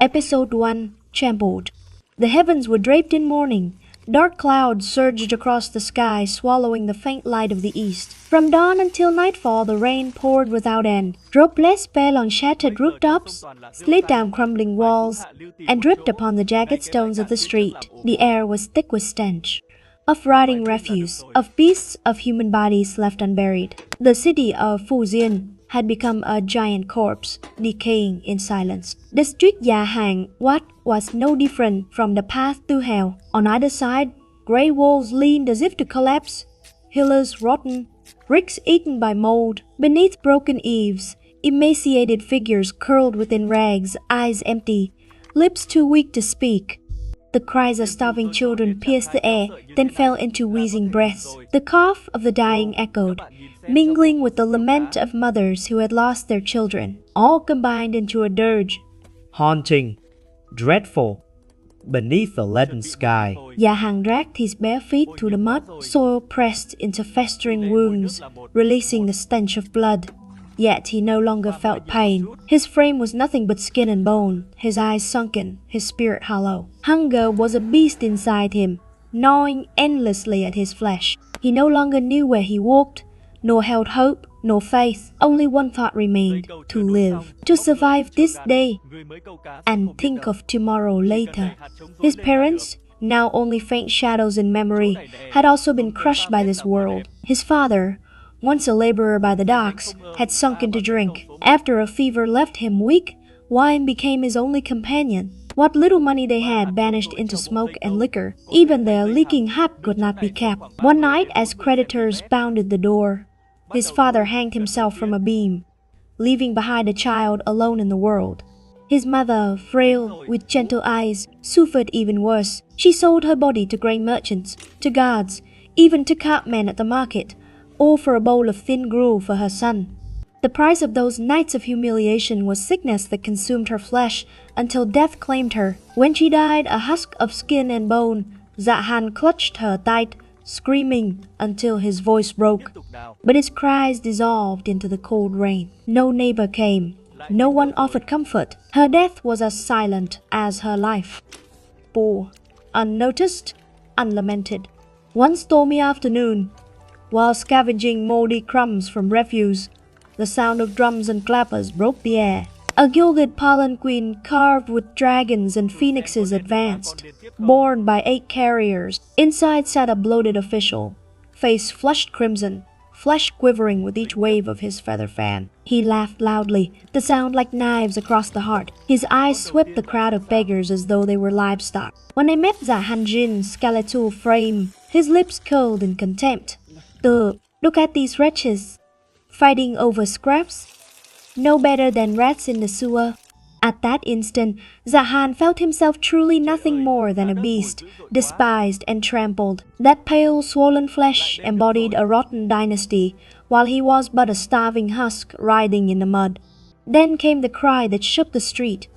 Episode 1 Trampled. The heavens were draped in mourning. Dark clouds surged across the sky, swallowing the faint light of the east. From dawn until nightfall, the rain poured without end. Droplets fell on shattered rooftops, slid down crumbling walls, and dripped upon the jagged stones of the street. The air was thick with stench of rotting refuse, of beasts, of human bodies left unburied. The city of Fujian had become a giant corpse, decaying in silence. The street Yahang Wat was no different from the path to hell. On either side, grey walls leaned as if to collapse, pillars rotten, bricks eaten by mold. Beneath broken eaves, emaciated figures curled within rags, eyes empty, lips too weak to speak. The cries of starving children pierced the air, then fell into wheezing breaths. The cough of the dying echoed, mingling with the lament of mothers who had lost their children, all combined into a dirge. Haunting, dreadful, beneath the leaden sky. Yahang dragged his bare feet through the mud, soil pressed into festering wounds, releasing the stench of blood. Yet he no longer felt pain. His frame was nothing but skin and bone, his eyes sunken, his spirit hollow. Hunger was a beast inside him, gnawing endlessly at his flesh. He no longer knew where he walked, nor held hope, nor faith. Only one thought remained: to live, to survive this day, and think of tomorrow later. His parents, now only faint shadows in memory, had also been crushed by this world. His father, once a laborer by the docks, had sunk into drink. After a fever left him weak, wine became his only companion. What little money they had vanished into smoke and liquor. Even their leaking hut could not be kept. One night, as creditors pounded the door, his father hanged himself from a beam, leaving behind a child alone in the world. His mother, frail, with gentle eyes, suffered even worse. She sold her body to grain merchants, to guards, even to cartmen at the market, all for a bowl of thin gruel for her son. The price of those nights of humiliation was sickness that consumed her flesh until death claimed her. When she died, a husk of skin and bone, Zahan clutched her tight, screaming until his voice broke. But his cries dissolved into the cold rain. No neighbor came. No one offered comfort. Her death was as silent as her life. Poor, unnoticed, unlamented. One stormy afternoon, while scavenging moldy crumbs from refuse, the sound of drums and clappers broke the air. A gilded palanquin carved with dragons and phoenixes advanced, borne by 8 carriers. Inside sat a bloated official, face flushed crimson, flesh quivering with each wave of his feather fan. He laughed loudly, the sound like knives across the heart. His eyes swept the crowd of beggars as though they were livestock. When they met Zahanjin's skeletal frame, his lips curled in contempt. Look at these wretches, fighting over scraps, no better than rats in the sewer. At that instant, Zahan felt himself truly nothing more than a beast, despised and trampled. That pale, swollen flesh embodied a rotten dynasty, while he was but a starving husk writhing in the mud. Then came the cry that shook the street.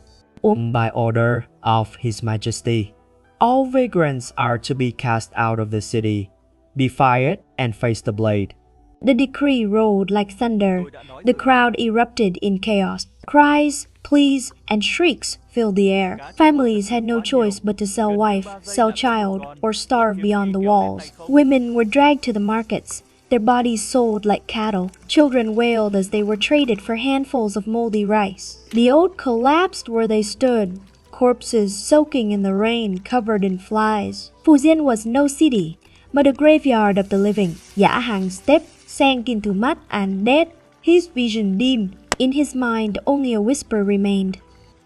By order of His Majesty, all vagrants are to be cast out of the city. Be fired and face the blade. The decree rolled like thunder. The crowd erupted in chaos. Cries, pleas, and shrieks filled the air. Families had no choice but to sell wife, sell child, or starve beyond the walls. Women were dragged to the markets, their bodies sold like cattle. Children wailed as they were traded for handfuls of moldy rice. The old collapsed where they stood, corpses soaking in the rain, covered in flies. Fujian was no city, but a graveyard of the living. Yahang stepped, sank into mud and dead, his vision dimmed. In his mind, only a whisper remained.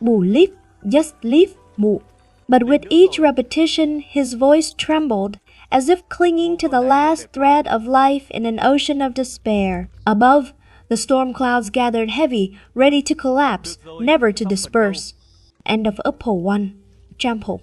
"Bù live, just live, Bù." But with each repetition, his voice trembled, as if clinging to the last thread of life in an ocean of despair. Above, the storm clouds gathered heavy, ready to collapse, never to disperse. End of Episode 1 Trampled.